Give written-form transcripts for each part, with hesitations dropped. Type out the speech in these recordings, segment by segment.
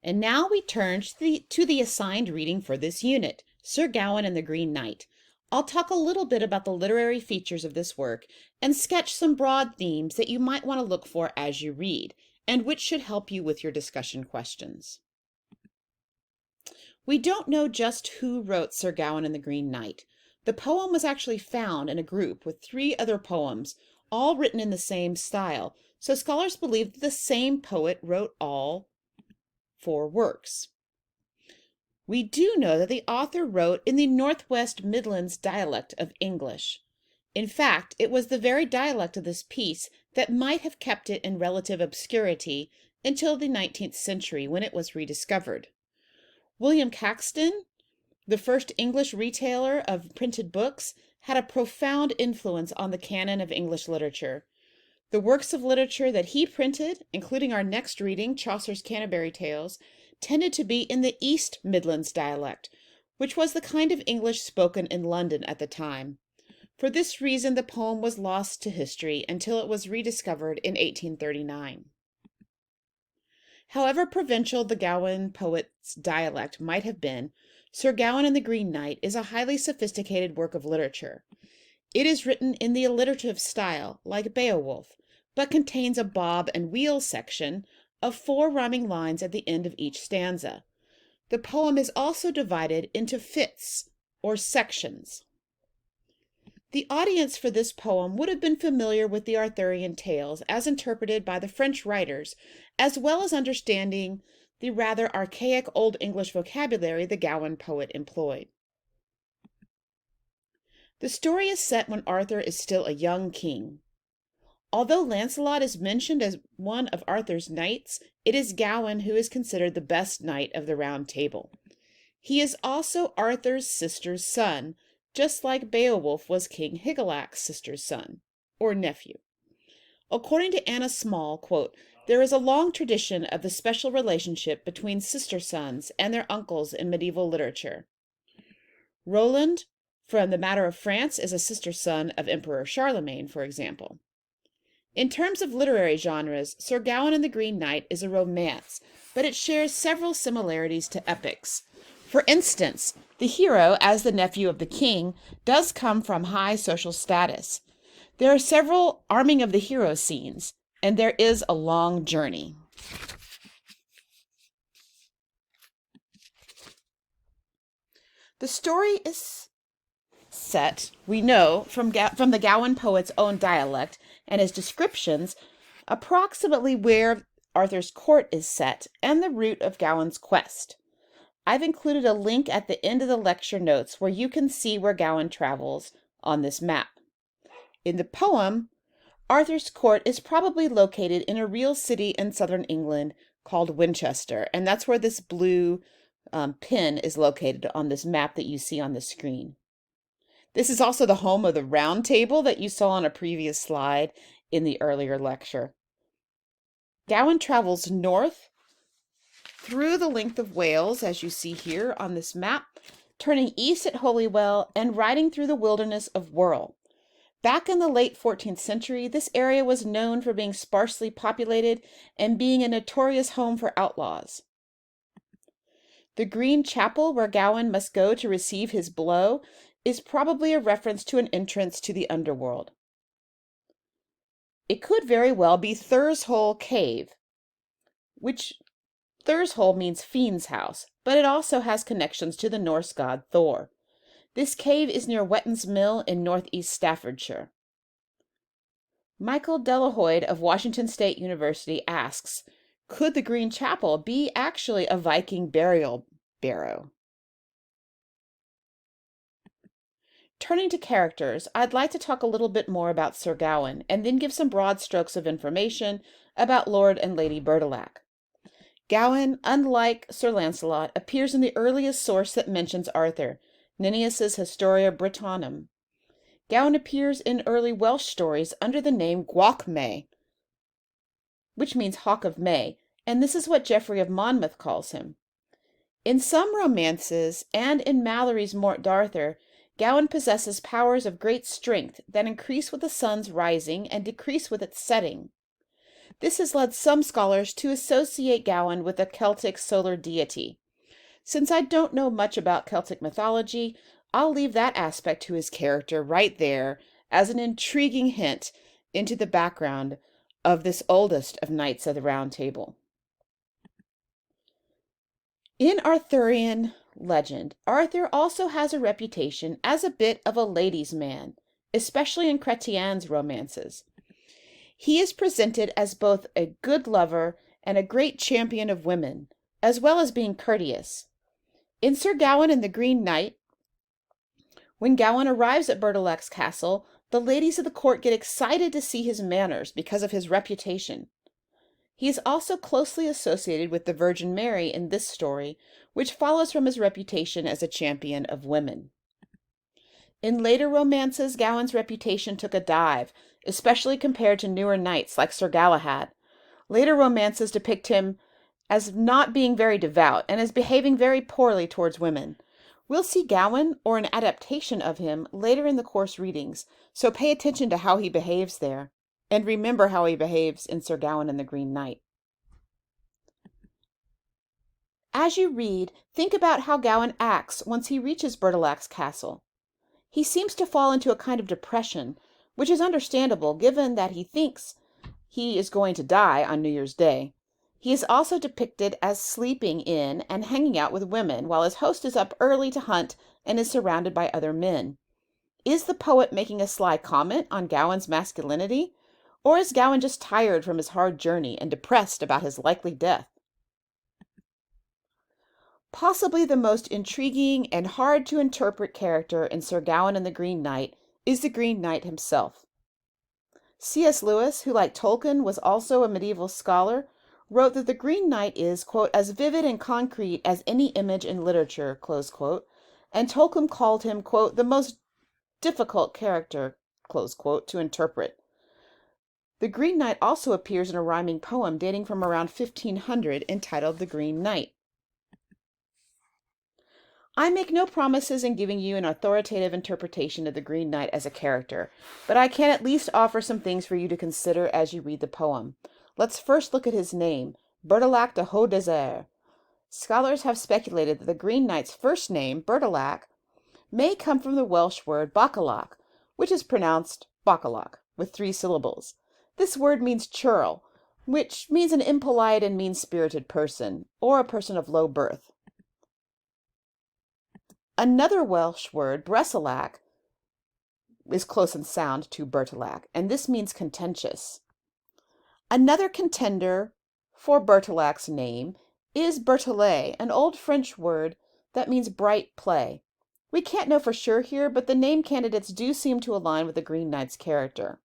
And now we turn to the assigned reading for this unit, Sir Gawain and the Green Knight. I'll talk a little bit about the literary features of this work and sketch some broad themes that you might want to look for as you read, and which should help you with your discussion questions. We don't know just who wrote Sir Gawain and the Green Knight. The poem was actually found in a group with 3 other poems, all written in the same style, so scholars believe that the same poet wrote all 4 works. We do know that the author wrote in the Northwest Midlands dialect of English. In fact, it was the very dialect of this piece that might have kept it in relative obscurity until the 19th century when it was rediscovered. William Caxton, the first English retailer of printed books, had a profound influence on the canon of English literature. The works of literature that he printed, including our next reading, Chaucer's Canterbury Tales, tended to be in the East Midlands dialect, which was the kind of English spoken in London at the time. For this reason, the poem was lost to history until it was rediscovered in 1839. However provincial the Gawain poet's dialect might have been, Sir Gawain and the Green Knight is a highly sophisticated work of literature. It is written in the alliterative style, like Beowulf, but contains a bob and wheel section of 4 rhyming lines at the end of each stanza. The poem is also divided into fits, or sections. The audience for this poem would have been familiar with the Arthurian tales as interpreted by the French writers, as well as understanding the rather archaic Old English vocabulary the Gawain poet employed. The story is set when Arthur is still a young king. Although Lancelot is mentioned as one of Arthur's knights, it is Gawain who is considered the best knight of the Round Table. He is also Arthur's sister's son, just like Beowulf was King Hygelac sister's son, or nephew. According to Anna Small, quote, there is a long tradition of the special relationship between sister sons and their uncles in medieval literature. Roland, from The Matter of France, is a sister son of Emperor Charlemagne, for example. In terms of literary genres, Sir Gawain and the Green Knight is a romance, but it shares several similarities to epics. For instance, the hero, as the nephew of the king, does come from high social status. There are several arming of the hero scenes, and there is a long journey. The story is set, we know, from the Gawain poet's own dialect and his descriptions, approximately where Arthur's court is set and the route of Gawain's quest. I've included a link at the end of the lecture notes where you can see where Gawain travels on this map. In the poem, Arthur's court is probably located in a real city in southern England called Winchester, and that's where this blue pin is located on this map that you see on the screen. This is also the home of the Round Table that you saw on a previous slide in the earlier lecture. Gawain travels north through the length of Wales, as you see here on this map, turning east at Holywell and riding through the wilderness of Wirral. Back in the late 14th century, this area was known for being sparsely populated and being a notorious home for outlaws. The Green Chapel, where Gawain must go to receive his blow, is probably a reference to an entrance to the underworld. It could very well be Thurshole Cave, which Thurshole means fiend's house, but it also has connections to the Norse god Thor. This cave is near Wetton's Mill in northeast Staffordshire. Michael Delahoyd of Washington State University asks, could the Green Chapel be actually a Viking burial barrow? Turning to characters, I'd like to talk a little bit more about Sir Gawain, and then give some broad strokes of information about Lord and Lady Bertilac. Gawain, unlike Sir Lancelot, appears in the earliest source that mentions Arthur, Nennius's Historia Britannicum. Gawain appears in early Welsh stories under the name Gwathmey, which means Hawk of May, and this is what Geoffrey of Monmouth calls him. In some romances, and in Malory's Morte d'Arthur, Gawain possesses powers of great strength that increase with the sun's rising and decrease with its setting. This has led some scholars to associate Gawain with a Celtic solar deity. Since I don't know much about Celtic mythology, I'll leave that aspect to his character right there as an intriguing hint into the background of this oldest of Knights of the Round Table. In Arthurian legend, Arthur also has a reputation as a bit of a ladies' man, especially in Chrétien's romances. He is presented as both a good lover and a great champion of women, as well as being courteous. In Sir Gawain and the Green Knight, when Gawain arrives at Bertilac's castle, the ladies of the court get excited to see his manners because of his reputation. He is also closely associated with the Virgin Mary in this story, which follows from his reputation as a champion of women. In later romances, Gawain's reputation took a dive, especially compared to newer knights like Sir Galahad. Later romances depict him as not being very devout and as behaving very poorly towards women. We'll see Gawain, or an adaptation of him, later in the course readings, so pay attention to how he behaves there, and remember how he behaves in Sir Gawain and the Green Knight. As you read, think about how Gawain acts once he reaches Bertilac's castle. He seems to fall into a kind of depression, which is understandable given that he thinks he is going to die on New Year's Day. He is also depicted as sleeping in and hanging out with women while his host is up early to hunt and is surrounded by other men. Is the poet making a sly comment on Gawain's masculinity? Or is Gawain just tired from his hard journey and depressed about his likely death? Possibly the most intriguing and hard to interpret character in Sir Gawain and the Green Knight is the Green Knight himself. C.S. Lewis, who like Tolkien was also a medieval scholar, wrote that the Green Knight is, quote, as vivid and concrete as any image in literature, close quote, and Tolkien called him, quote, the most difficult character, close quote, to interpret. The Green Knight also appears in a rhyming poem dating from around 1500 entitled The Green Knight. I make no promises in giving you an authoritative interpretation of the Green Knight as a character, but I can at least offer some things for you to consider as you read the poem. Let's first look at his name, Bertilac de Haut-Desert. Scholars have speculated that the Green Knight's first name, Bertilac, may come from the Welsh word bacalac, which is pronounced bacalac, with 3 syllables. This word means churl, which means an impolite and mean-spirited person, or a person of low birth. Another Welsh word, breselac, is close in sound to Bertilac, and this means contentious. Another contender for Bertilac's name is Berthollet, an old French word that means bright play. We can't know for sure here, but the name candidates do seem to align with the Green Knight's character.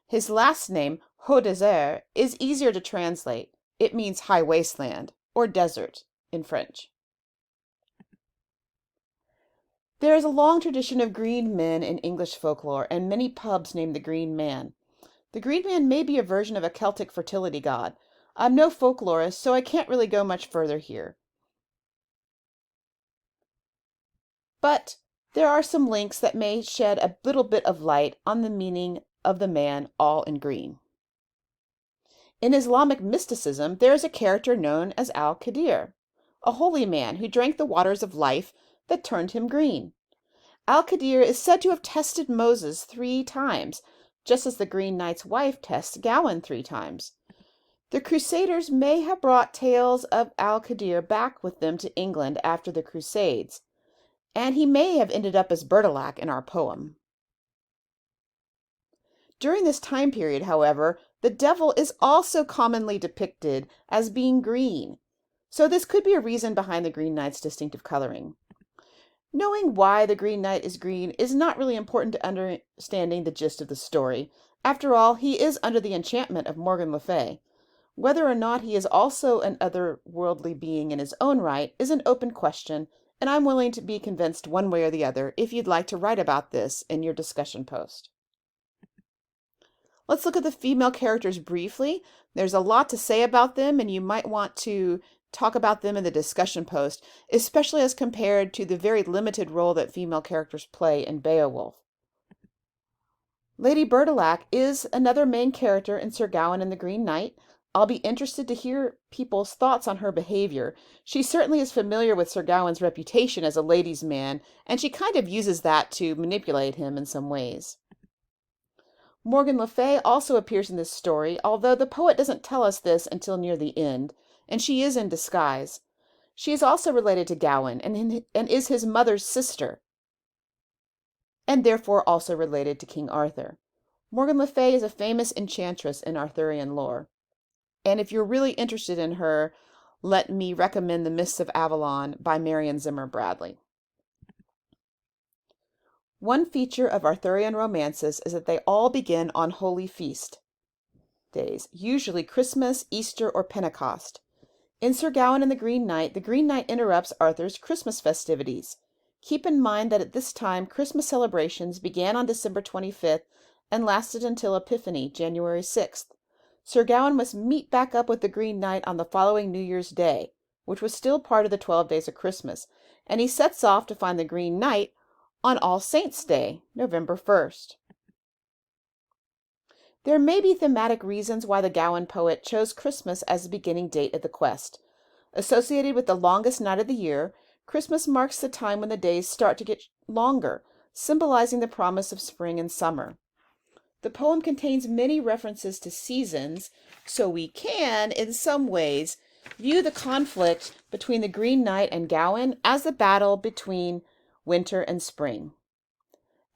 His last name, Haut-Desert, is easier to translate. It means high wasteland, or desert, in French. There is a long tradition of green men in English folklore, and many pubs name the Green Man. The Green Man may be a version of a Celtic fertility god. I'm no folklorist, so I can't really go much further here. But there are some links that may shed a little bit of light on the meaning of the man all in green. In Islamic mysticism, there is a character known as Al-Qadir, a holy man who drank the waters of life that turned him green. Al-Qadir is said to have tested Moses 3 times, just as the Green Knight's wife tests Gawain 3 times. The Crusaders may have brought tales of Al-Qadir back with them to England after the Crusades, and he may have ended up as Bertilac in our poem. During this time period, however, the devil is also commonly depicted as being green, so this could be a reason behind the Green Knight's distinctive coloring. Knowing why the Green Knight is green is not really important to understanding the gist of the story. After all, he is under the enchantment of Morgan Le Fay. Whether or not he is also an otherworldly being in his own right is an open question, and I'm willing to be convinced one way or the other if you'd like to write about this in your discussion post. Let's look at the female characters briefly. There's a lot to say about them, and you might want to talk about them in the discussion post, especially as compared to the very limited role that female characters play in Beowulf. Lady Bertilac is another main character in Sir Gawain and the Green Knight. I'll be interested to hear people's thoughts on her behavior. She certainly is familiar with Sir Gawain's reputation as a ladies' man, and she kind of uses that to manipulate him in some ways. Morgan Le Fay also appears in this story, although the poet doesn't tell us this until near the end, and she is in disguise. She is also related to Gawain and is his mother's sister, and therefore also related to King Arthur. Morgan Le Fay is a famous enchantress in Arthurian lore. And if you're really interested in her, let me recommend The Mists of Avalon by Marion Zimmer Bradley. One feature of Arthurian romances is that they all begin on holy feast days, usually Christmas, Easter, or Pentecost. In Sir Gawain and the Green Knight interrupts Arthur's Christmas festivities. Keep in mind that at this time, Christmas celebrations began on December 25th and lasted until Epiphany, January 6th. Sir Gawain must meet back up with the Green Knight on the following New Year's Day, which was still part of the 12 days of Christmas, and he sets off to find the Green Knight on All Saints' Day, November 1st. There may be thematic reasons why the Gawain poet chose Christmas as the beginning date of the quest. Associated with the longest night of the year, Christmas marks the time when the days start to get longer, symbolizing the promise of spring and summer. The poem contains many references to seasons, so we can, in some ways, view the conflict between the Green Knight and Gawain as the battle between winter and spring.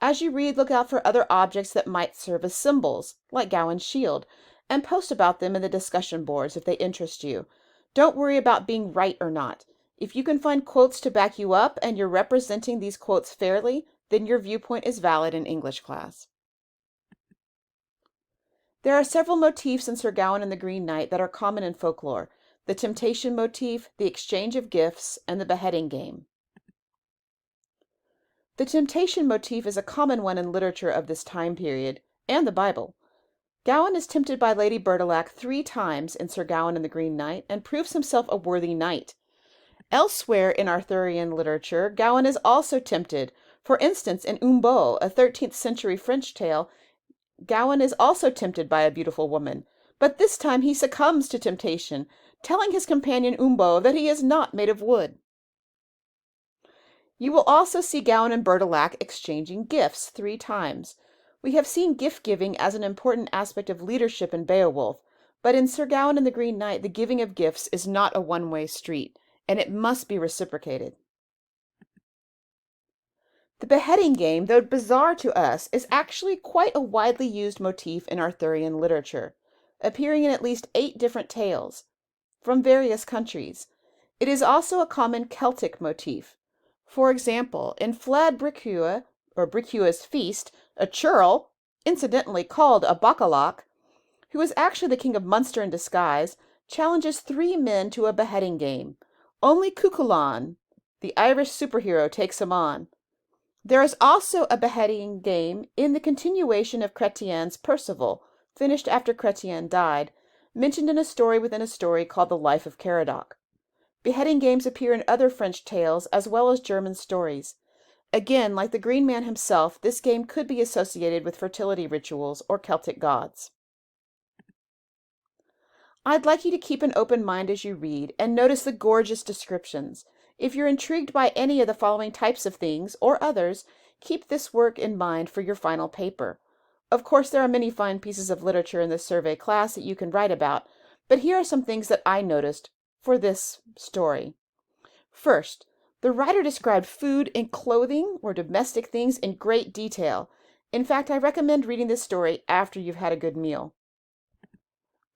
As you read, look out for other objects that might serve as symbols, like Gawain's shield, and post about them in the discussion boards if they interest you. Don't worry about being right or not. If you can find quotes to back you up and you're representing these quotes fairly, then your viewpoint is valid in English class. There are several motifs in Sir Gawain and the Green Knight that are common in folklore: the temptation motif, the exchange of gifts, and the beheading game. The temptation motif is a common one in literature of this time period, and the Bible. Gawain is tempted by Lady Bertilac 3 times in Sir Gawain and the Green Knight, and proves himself a worthy knight. Elsewhere in Arthurian literature, Gawain is also tempted. For instance, in Umbo, a 13th century French tale, Gawain is also tempted by a beautiful woman, but this time he succumbs to temptation, telling his companion Umbo that he is not made of wood. You will also see Gawain and Bertilac exchanging gifts 3 times. We have seen gift-giving as an important aspect of leadership in Beowulf, but in Sir Gawain and the Green Knight, the giving of gifts is not a one-way street, and it must be reciprocated. The beheading game, though bizarre to us, is actually quite a widely used motif in Arthurian literature, appearing in at least 8 different tales from various countries. It is also a common Celtic motif. For example, in Fled Bricua, or Bricua's Feast, a churl, incidentally called a bacalauc, who is actually the king of Munster in disguise, challenges 3 men to a beheading game. Only Cuchulainn, the Irish superhero, takes him on. There is also a beheading game in the continuation of Chrétien's Percival, finished after Chrétien died, mentioned in a story within a story called The Life of Caradoc. Beheading games appear in other French tales as well as German stories. Again, like the Green Man himself, this game could be associated with fertility rituals or Celtic gods. I'd like you to keep an open mind as you read and notice the gorgeous descriptions. If you're intrigued by any of the following types of things, or others, keep this work in mind for your final paper. Of course, there are many fine pieces of literature in this survey class that you can write about, but here are some things that I noticed for this story. First, the writer described food and clothing or domestic things in great detail. In fact, I recommend reading this story after you've had a good meal.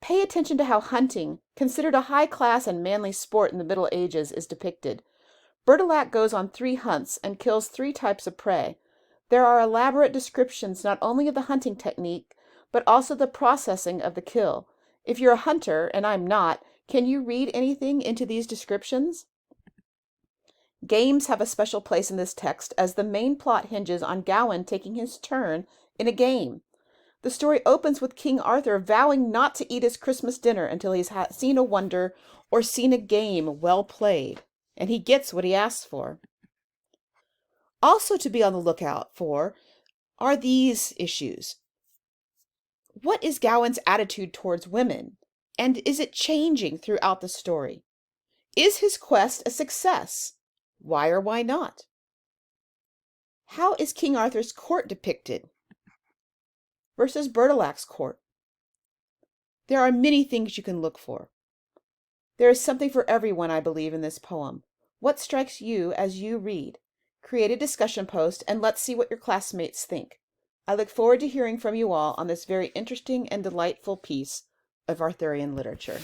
Pay attention to how hunting, considered a high-class and manly sport in the Middle Ages, is depicted. Bertilac goes on 3 hunts and kills 3 types of prey. There are elaborate descriptions not only of the hunting technique, but also the processing of the kill. If you're a hunter, and I'm not, can you read anything into these descriptions? Games have a special place in this text, as the main plot hinges on Gawain taking his turn in a game. The story opens with King Arthur vowing not to eat his Christmas dinner until he's seen a wonder or seen a game well played, and he gets what he asks for. Also to be on the lookout for are these issues. What is Gawain's attitude towards women? And is it changing throughout the story? Is his quest a success? Why or why not? How is King Arthur's court depicted versus Bertilac's court? There are many things you can look for. There is something for everyone, I believe, in this poem. What strikes you as you read? Create a discussion post and let's see what your classmates think. I look forward to hearing from you all on this very interesting and delightful piece of Arthurian literature.